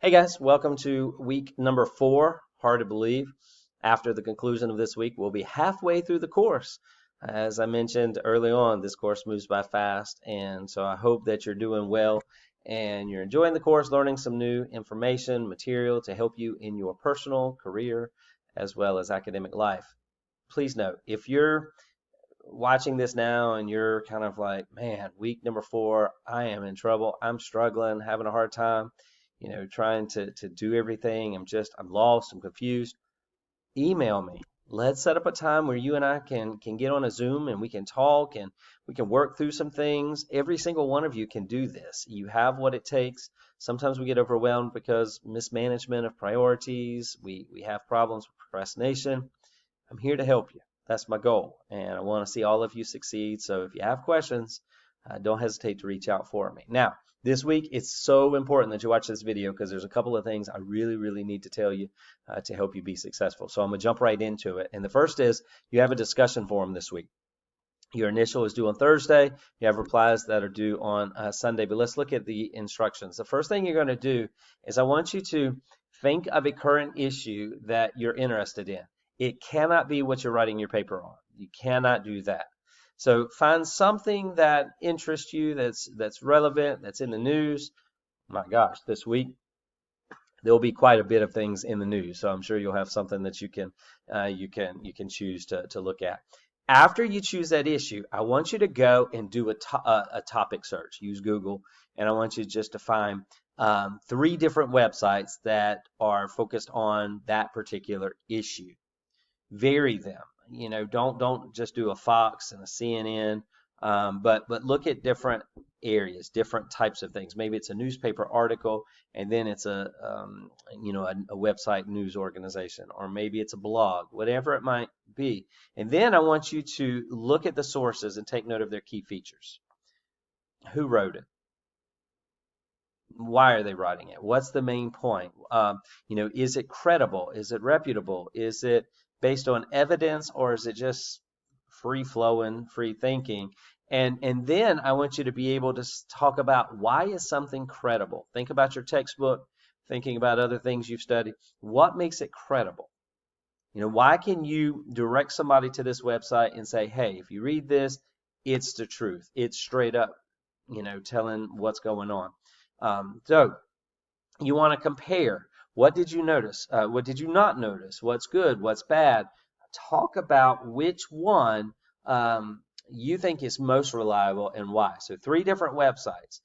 Hey guys, welcome to week number 4. Hard to believe. After the conclusion of this week, we'll be halfway through the course. As I mentioned early on, this course moves by fast, and so I hope that you're doing well and you're enjoying the course, learning some new information, material to help you in your personal career as well as academic life. Please note, if you're watching this now and you're kind of like, man, week number 4, I am in trouble. I'm struggling, having a hard time, trying to do everything. I'm lost, I'm confused. Email me. Let's set up a time where you and I can get on a Zoom and we can talk and we can work through some things. Every single one of you can do this. You have what it takes. Sometimes we get overwhelmed because mismanagement of priorities. We have problems with procrastination. I'm here to help you. That's my goal, and I want to see all of you succeed. So if you have questions, don't hesitate to reach out for me. Now, this week, it's so important that you watch this video because there's a couple of things I really, really need to tell you to help you be successful. So I'm going to jump right into it. And the first is you have a discussion forum this week. Your initial is due on Thursday. You have replies that are due on Sunday. But let's look at the instructions. The first thing you're going to do is I want you to think of a current issue that you're interested in. It cannot be what you're writing your paper on. You cannot do that. So find something that interests you, that's relevant, that's in the news. My gosh, this week there'll be quite a bit of things in the news. So I'm sure you'll have something that you can choose to look at. After you choose that issue, I want you to go and do a topic search. Use Google, and I want you just to find 3 different websites that are focused on that particular issue. Vary them. Don't just do a Fox and a CNN, but look at different areas, different types of things. Maybe it's a newspaper article, and then it's a website news organization, or maybe it's a blog, whatever it might be. And then I want you to look at the sources and take note of their key features. Who wrote it? Why are they writing it? What's the main point? Is it credible? Is it reputable? Is it based on evidence, or is it just free flowing, free thinking? And then I want you to be able to talk about why is something credible. Think about your textbook, thinking about other things you've studied. What makes it credible? Why can you direct somebody to this website and say, hey, if you read this, it's the truth. It's straight up, telling what's going on. So you want to compare. What did you notice? What did you not notice? What's good? What's bad? Talk about which one you think is most reliable and why. So 3 different websites.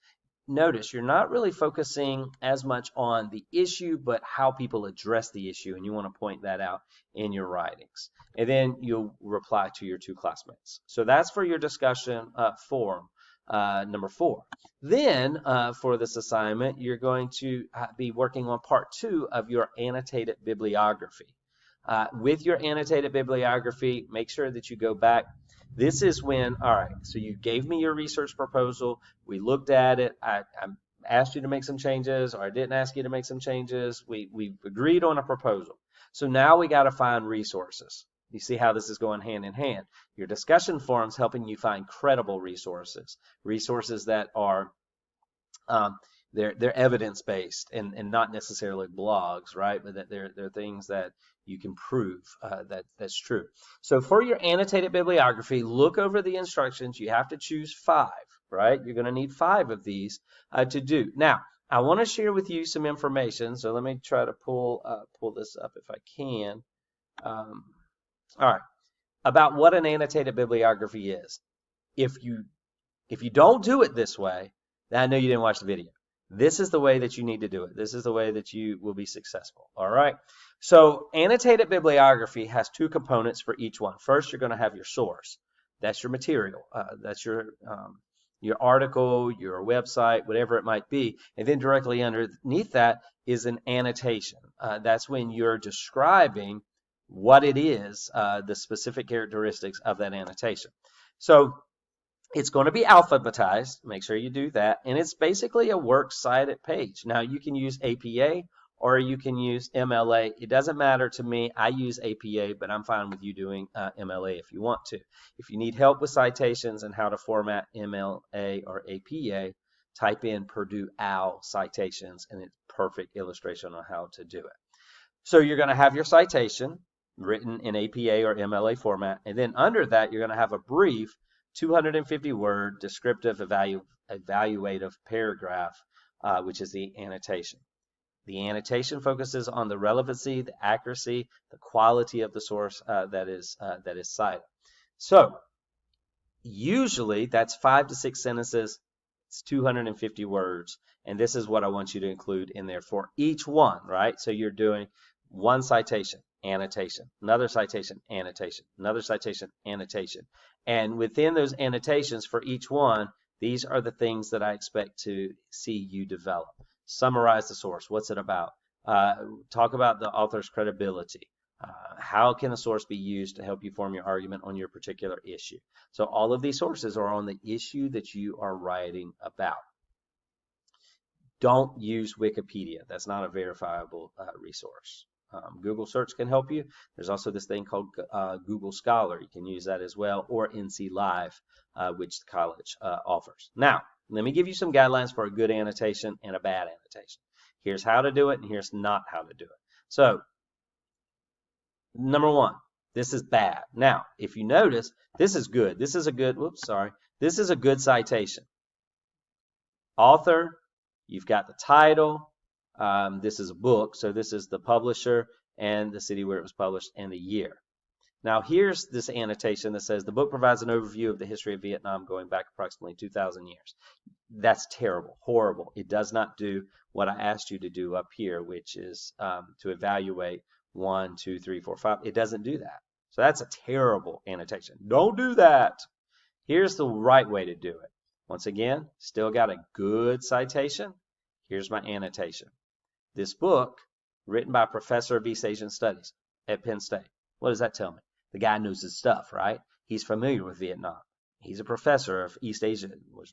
Notice you're not really focusing as much on the issue, but how people address the issue, and you want to point that out in your writings. And then you'll reply to your 2 classmates. So that's for your discussion forum. Number 4. Then for this assignment, you're going to be working on part 2 of your annotated bibliography. With your annotated bibliography, make sure that you go back. This is when, all right, so you gave me your research proposal. We looked at it. I asked you to make some changes, or I didn't ask you to make some changes. We agreed on a proposal. So now we got to find resources. You see how this is going hand in hand. Your discussion forums helping you find credible resources that are they're evidence-based and not necessarily blogs, right? But that they're things that you can prove that's true. So for your annotated bibliography, look over the instructions. You have to choose 5, right? You're going to need 5 of these to do. Now, I want to share with you some information. So let me try to pull this up if I can. All right, about what an annotated bibliography is. If you don't do it this way, then I know you didn't watch the video. This is the way that you need to do it. This is the way that you will be successful. All right. So annotated bibliography has 2 components for each one. First, you're going to have your source. That's your material. That's your article, your website, whatever it might be. And then directly underneath that is an annotation. That's when you're describing what it is, the specific characteristics of that annotation. So it's going to be alphabetized. Make sure you do that. And it's basically a works cited page. Now, you can use APA or you can use MLA. It doesn't matter to me. I use APA, but I'm fine with you doing MLA if you want to. If you need help with citations and how to format MLA or APA, type in Purdue OWL citations, and it's perfect illustration on how to do it. So you're going to have your citation written in APA or MLA format, and then under that, you're going to have a brief 250-word descriptive evaluative paragraph, which is the annotation. The annotation focuses on the relevancy, the accuracy, the quality of the source that is cited. So usually that's 5 to 6 sentences. It's 250 words, and this is what I want you to include in there for each one, right? So you're doing one citation, annotation, another citation, annotation, another citation, annotation. And within those annotations for each one, these are the things that I expect to see you develop. Summarize the source. What's it about? Talk about the author's credibility. How can a source be used to help you form your argument on your particular issue? So all of these sources are on the issue that you are writing about. Don't use Wikipedia. That's not a verifiable resource. Google search can help you. There's also this thing called Google Scholar. You can use that as well, or NC Live, which the college offers. Now, let me give you some guidelines for a good annotation and a bad annotation. Here's how to do it, and here's not how to do it. So, number one, this is bad. Now, if you notice, this is good. This is a good, this is a good citation. Author, you've got the title. This is a book, so this is the publisher and the city where it was published and the year. Now, here's this annotation that says the book provides an overview of the history of Vietnam going back approximately 2,000 years. That's terrible, horrible. It does not do what I asked you to do up here, which is to evaluate 1, 2, 3, 4, 5. It doesn't do that. So that's a terrible annotation. Don't do that. Here's the right way to do it. Once again, still got a good citation. Here's my annotation. This book, written by a professor of East Asian Studies at Penn State. What does that tell me? The guy knows his stuff, right? He's familiar with Vietnam. He's a professor of East Asia,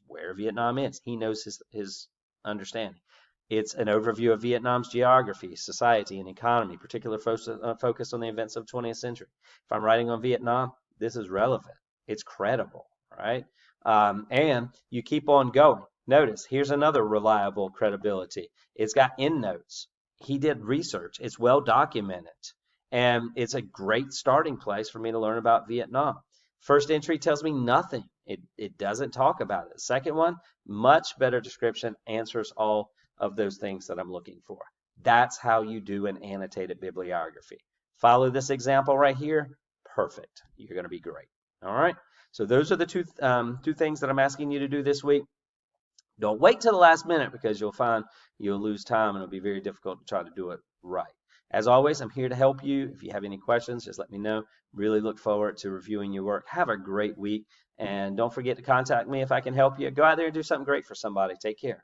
where Vietnam is. He knows his understanding. It's an overview of Vietnam's geography, society, and economy, particular focus on the events of the 20th century. If I'm writing on Vietnam, this is relevant. It's credible, right? And you keep on going. Notice, here's another reliable credibility. It's got endnotes. He did research. It's well documented. And it's a great starting place for me to learn about Vietnam. First entry tells me nothing. It doesn't talk about it. Second one, much better description, answers all of those things that I'm looking for. That's how you do an annotated bibliography. Follow this example right here. Perfect. You're going to be great. All right. So those are the two things that I'm asking you to do this week. Don't wait till the last minute, because you'll find you'll lose time and it'll be very difficult to try to do it right. As always, I'm here to help you. If you have any questions, just let me know. Really look forward to reviewing your work. Have a great week. And don't forget to contact me if I can help you. Go out there and do something great for somebody. Take care.